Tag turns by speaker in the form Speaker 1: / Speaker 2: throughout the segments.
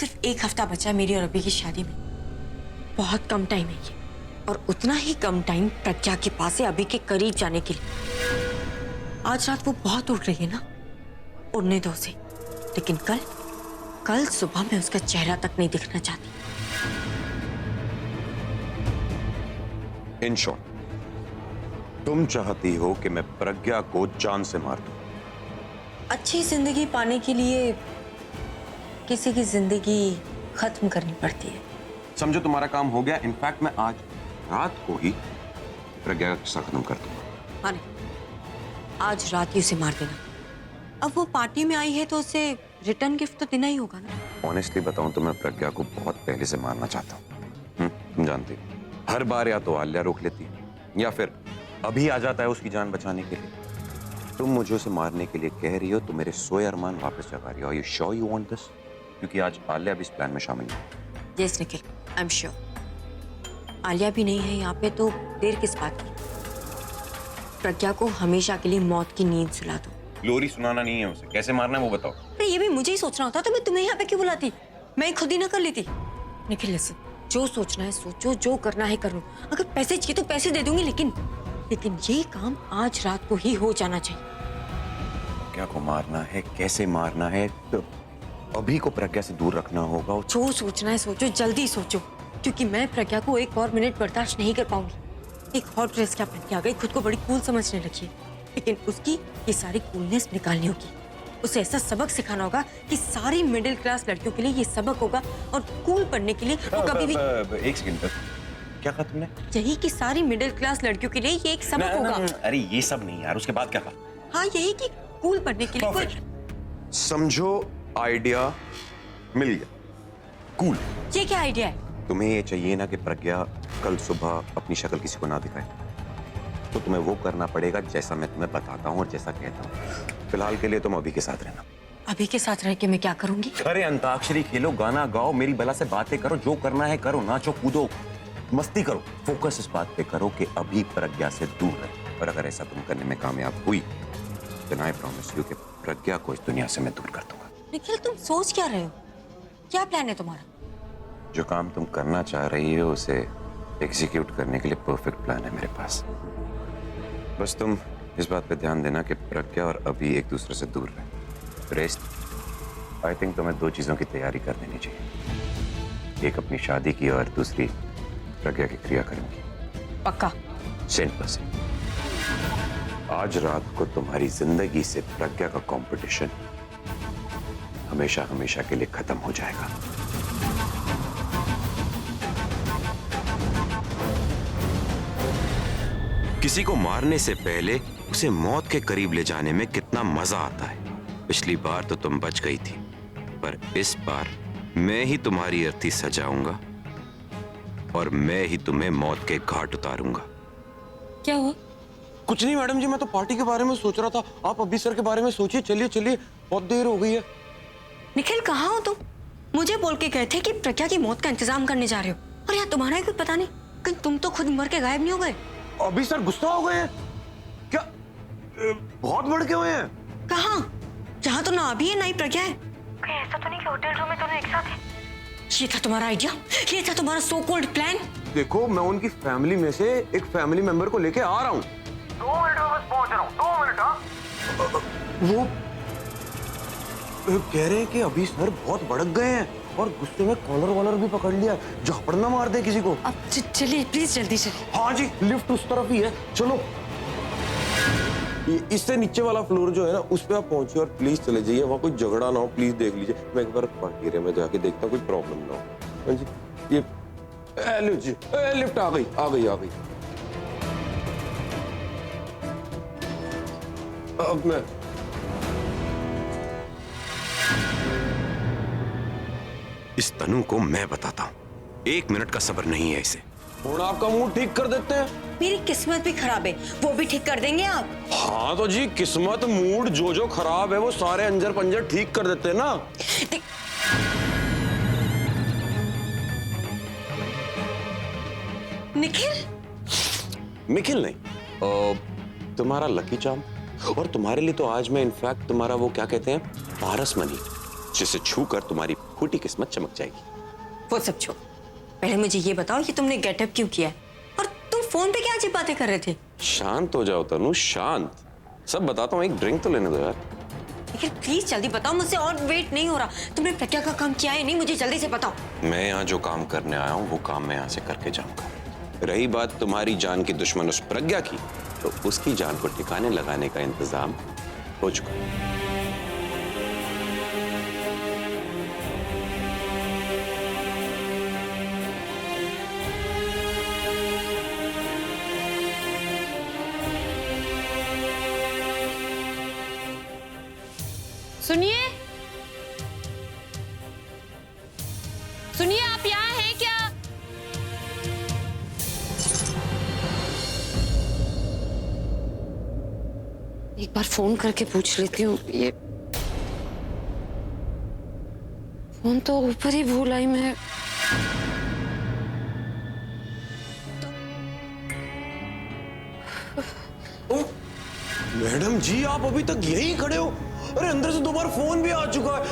Speaker 1: सिर्फ 1 हफ्ता बचा है मेरी और अभी की शादी में। बहुत कम टाइम है ये, और उतना ही कम टाइम प्रज्ञा के पास है अभी के करीब जाने के लिए। आज रात वो बहुत उड़ रही है ना, उड़ने दो उसे, लेकिन कल सुबह मैं उसका चेहरा तक नहीं दिखना चाहती।
Speaker 2: इन शॉर्ट, तुम चाहती हो कि मैं प्रज्ञा को जान से मार दूं?
Speaker 1: अच्छी जिंदगी पाने के लिए किसी की जिंदगी खत्म करनी पड़ती है।
Speaker 2: समझो तुम्हारा काम हो गया। इनफैक्ट मैं आज रात को ही प्रज्ञा का किस्सा खत्म कर दूंगा।
Speaker 1: हाँ, आज रात ही उसे मार देना। अब वो पार्टी में आई है तो उसे रिटर्न गिफ्ट तो देना ही होगा ना।
Speaker 2: ऑनेस्टली बताऊं तो मैं प्रज्ञा को बहुत पहले से मारना चाहता हूँ। तुम जानती हो, हर बार या तो आल्या रोक लेती है या फिर अभी आ जाता है उसकी जान बचाने के लिए। तुम मुझे उसे मारने के लिए कह रही हो तो मेरे सोए अरमान वापस जगा रही हो। Are you sure you want this? क्योंकि आज आल्या भी इस प्लान में शामिल है।
Speaker 1: Yes Nikhil, I am sure. Alia भी नहीं है यहाँ पे तो देर किस बात की। प्रज्ञा को हमेशा के लिए मौत की नींद सुला दो।
Speaker 2: लोरी सुनाना नहीं है उसे, कैसे मारना है वो बताओ।
Speaker 1: अरे ये भी मुझे ही सोचना होता तो मैं तुम्हें यहाँ पे क्यों बुलाती? मैं खुद ही ना कर लेती। निखिल लिसन, जो सोचना है सोचो, जो करना है करो। अगर पैसे चाहिए तो पैसे दे दूंगी, लेकिन ये काम आज रात को ही हो जाना चाहिए।
Speaker 2: प्रज्ञा को मारना है, कैसे मारना है? तो अभी को प्रज्ञा से दूर रखना होगा।
Speaker 1: जो सोचना है सोचो, जल्दी सोचो, क्योंकि मैं प्रज्ञा को एक और मिनट बर्दाश्त नहीं कर पाऊंगी। एक हॉट ड्रेस क्या पहन के आ गई, खुद को बड़ी कूल समझने लगी है, लेकिन उसकी ये सारी कूलनेस निकालनी होगी। उसे ऐसा सबक सिखाना होगा कि सारी मिडिल क्लास लड़कियों के लिए ये सबक होगा, और कूल बनने के लिए वो कभी भी।
Speaker 2: एक सेकंड, क्या कहा तुमने?
Speaker 1: यही कि सारी मिडिल क्लास लड़कियों के लिए ये एक सबक होगा।
Speaker 2: अरे ये सब नहीं यार, उसके बाद क्या कहा?
Speaker 1: हाँ, यही कि कूल बनने के लिए।
Speaker 2: समझो, आइडिया मिल गया। कूल।
Speaker 1: ये क्या आइडिया है?
Speaker 2: तुम्हें ये चाहिए ना कि प्रज्ञा कल सुबह अपनी शक्ल किसी को ना दिखाए, तो तुम्हें वो करना पड़ेगा जैसा मैं तुम्हें बताता हूँ और जैसा कहता हूँ। फिलहाल के लिए तुम अभी के साथ रहना।
Speaker 1: अभी के साथ रह के मैं क्या करूंगी?
Speaker 2: अरे अंताक्षरी खेलो, गाना गाओ, मेरी बला से बातें करो, जो करना है करो, नाचो कूदो, मस्ती करो। फोकस इस बात पे करो कि अभी प्रज्ञा से दूर रहे। और अगर ऐसा तुम करने में कामयाब हुई तो आई प्रॉमिस यू कि प्रज्ञा को इस दुनिया से मैं दूर कर दूंगा।
Speaker 1: निखिल, तुम सोच क्या रहे हो? क्या प्लान है तुम्हारा?
Speaker 2: जो काम तुम करना चाह रही हो उसे एग्जीक्यूट करने के लिए परफेक्ट प्लान है मेरे पास। बस तुम इस बात पे ध्यान देना कि प्रज्ञा और अभी एक दूसरे से दूर रहे। रेस्ट आई थिंक तुम्हें 2 चीजों की तैयारी कर देनी चाहिए। एक अपनी शादी की और दूसरी प्रज्ञा की क्रियाकर्म की।
Speaker 1: पक्का?
Speaker 2: 100%। आज रात को तुम्हारी जिंदगी से प्रज्ञा का कंपटीशन हमेशा हमेशा के लिए खत्म हो जाएगा। किसी को मारने से पहले उसे मौत के करीब ले जाने में कितना मजा आता है। पिछली बार तो तुम बच गई थी, पर इस बार मैं ही तुम्हारी अर्थी सजाऊंगा और मैं ही तुम्हें मौत के घाट उतारूंगा।
Speaker 1: क्या हुआ?
Speaker 3: कुछ नहीं मैडम जी, मैं तो पार्टी के बारे में सोच रहा था। आप अभी सर के बारे में सोचिए। चलिए चलिए, बहुत देर हो गई है।
Speaker 1: निखिल, कहाँ हो तुम? मुझे बोल के गए थे कि प्रज्ञा की मौत का इंतजाम करने जा रहे हो, और यार तुम्हारा ही कुछ पता नहीं, कहीं तुम तो खुद मर के गायब नहीं हो गए?
Speaker 3: अभी सर गुस्सा हो गए हैं क्या? बहुत भड़के हुए हैं।
Speaker 1: कहाँ? यहाँ तो ना अभी है ना ही प्रज्ञा है। कहीं ऐसा तो नहीं कि होटल रूम में दोनों एक साथ हैं? ये था तुम्हारा आइडिया? ये था तुम्हारा सो कॉल्ड प्लान?
Speaker 3: देखो, मैं उनकी फैमिली में से एक फैमिली मेंबर को लेके आ रहा हूँ। 2 मिनट में बस पहुंच रहा हूँ। 2 मिनट। हाँ, वो कह रहे हैं कि अभी सर बहुत भड़क गए हैं और गुस्से में कॉलर वॉलर भी पकड़ लिया। झापड़ ना मार दे किसी को।
Speaker 1: अब चलिए प्लीज, जल्दी चलिए।
Speaker 3: हाँ जी, लिफ्ट उस तरफ ही है, चलो। इससे नीचे वाला फ्लोर जो है ना, उस पे आप पहुंचिए और प्लीज चले जाइए। वहाँ कोई झगड़ा ना हो, प्लीज देख लीजिए। मैं एक बार पार्टी एरिया में जाके देखता हूँ कोई प्रॉब्लम ना हो। हाँ जी, ये लिफ्ट आ गई आ गई आ गई। अब मैं
Speaker 2: इस तनु को मैं बताता हूँ, 1 मिनट का सब्र नहीं है इसे।
Speaker 3: और आपका मूड ठीक कर देते हैं।
Speaker 1: मेरी किस्मत भी खराब है, वो भी ठीक कर देंगे आप?
Speaker 3: हाँ तो जी, किस्मत मूड जो खराब है वो सारे अंजर पंजर ठीक कर देते हैं ना।
Speaker 1: निखिल?
Speaker 3: निखिल नहीं, तुम्हारा लकी चार्म। और तुम्हारे लिए तो आज मैं इनफैक्ट तुम्हारा वो क्या कहते हैं, पारस मनी, जिसे छूकर तुम्हारी फूटी किस्मत चमक जाएगी।
Speaker 1: वो सब छोड़, पहले मुझे ये बताओ कि तुमने गेटअप क्यों किया है और तुम फोन पे क्या अजीब बातें कर रहे थे?
Speaker 3: शांत हो जाओ तनु, शांत। सब बताता हूँ, एक ड्रिंक तो लेने दो यार।
Speaker 1: लेकिन प्लीज जल्दी बताओ, मुझसे और वेट नहीं हो रहा। तुमने प्रज्ञा का काम किया है नहीं, मुझे जल्दी से बताओ।
Speaker 3: मैं यहाँ जो काम करने आया हूँ वो काम मैं यहाँ से करके जाऊंगा। रही बात तुम्हारी जान की दुश्मन उस प्रज्ञा की, तो उसकी जान को ठिकाने लगाने का इंतजाम हो चुका है।
Speaker 4: सुनिए, सुनिए, आप यहाँ हैं क्या? एक बार फोन करके पूछ लेती हूँ। ये फोन तो ऊपर ही भूल आई मैं।
Speaker 3: मैडम जी, आप अभी तक यहीं खड़े हो? अरे अंदर से 2 बार फोन भी आ चुका है।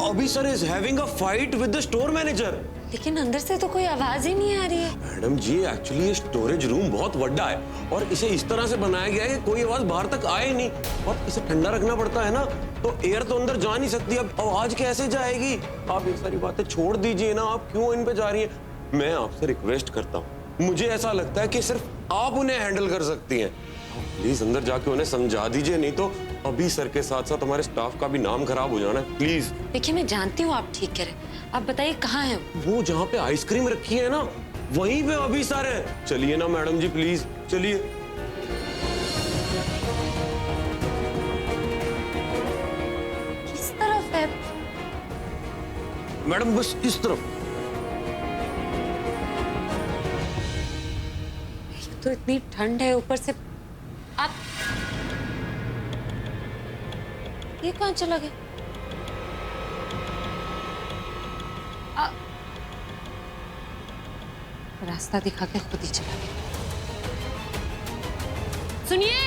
Speaker 3: अभी sir is having a fight with the store manager.
Speaker 4: लेकिन अंदर से तो कोई आवाज ही नहीं आ रही है।
Speaker 3: मैडम जी, एक्चुअली ये स्टोरेज रूम बहुत बड़ा है और इसे इस तरह से बनाया गया है कि कोई आवाज बाहर तक आए नहीं, और इसे ठंडा रखना पड़ता है ना, तो एयर तो अंदर जा नहीं सकती। अब आवाज कैसे जाएगी? आप ये सारी बातें छोड़ दीजिए ना, आप क्यों इन पे जा रही हैं? मैं आपसे रिक्वेस्ट करता हूँ, मुझे ऐसा लगता है कि सिर्फ आप उन्हें हैंडल कर सकती हैं। प्लीज अंदर जाके उन्हें समझा दीजिए, नहीं तो अभी सर के साथ साथ हमारे स्टाफ का भी नाम खराब हो जाना है। प्लीज।
Speaker 4: देखिए, मैं जानती हूँ आप ठीक कह रहे हैं, आप बताइए कहाँ है
Speaker 3: वो जहाँ पे आइसक्रीम रखी है ना, वहीं पे अभी सर है। चलिए ना मैडम जी, प्लीज चलिए।
Speaker 4: किस तरफ है?
Speaker 3: मैडम बस इस तरफ।
Speaker 4: तो इतनी ठंड है, ऊपर से आप ये कहाँ चला गया? रास्ता दिखा के खुद ही चला गया। सुनिए,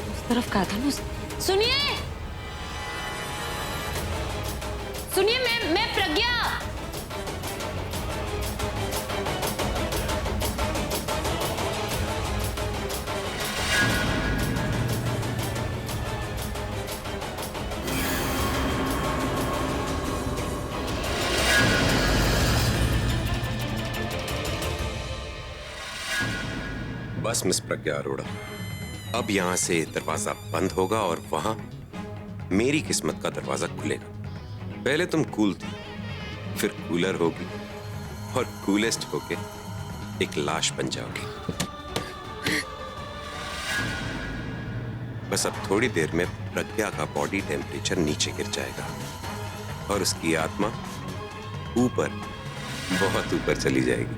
Speaker 4: उस तरफ कहा था ना। सुनिए, सुनिए, मैं प्रज्ञा।
Speaker 3: बस मिस प्रज्ञा अरोड़ा, अब यहां से दरवाजा बंद होगा और वहां मेरी किस्मत का दरवाजा खुलेगा। पहले तुम कूल थी, फिर कूलर होगी और कूलेस्ट होके एक लाश बन जाओगी। बस अब थोड़ी देर में प्रज्ञा का बॉडी टेम्परेचर नीचे गिर जाएगा और उसकी आत्मा ऊपर, बहुत ऊपर चली जाएगी।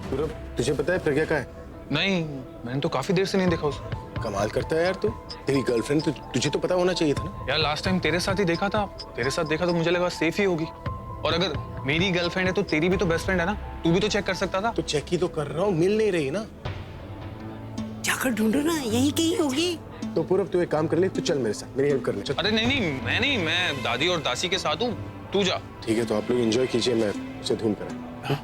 Speaker 5: पूरब, तुझे पता है प्रज्ञा कहाँ है?
Speaker 6: नहीं, मैंने तो काफी देर से नहीं देखा उसको।
Speaker 5: कमाल करता है यार तू। तेरी गर्लफ्रेंड, तुझे तो पता होना चाहिए था ना।
Speaker 6: यार लास्ट टाइम तेरे साथ ही देखा था, तेरे साथ देखा तो मुझे लगा सेफ ही होगी। और अगर मेरी गर्लफ्रेंड है तो तेरी भी तो बेस्ट फ्रेंड है ना, तू भी तो चेक कर सकता था।
Speaker 5: तो चेक ही तो कर रहा हूँ, मिल नहीं रही ना।
Speaker 7: जाकर ढूंढो ना, यही कहीं होगी।
Speaker 5: तो पूरब तू एक काम कर ले, तू चल मेरे साथ, मेरी हेल्प कर ले। चल।
Speaker 6: अरे नहीं, मैं दादी और दासी के साथ हूँ, तू जा।
Speaker 5: ठीक है, तो आप लोग एंजॉय कीजिए, मैं उसे ढूंढ कर आया।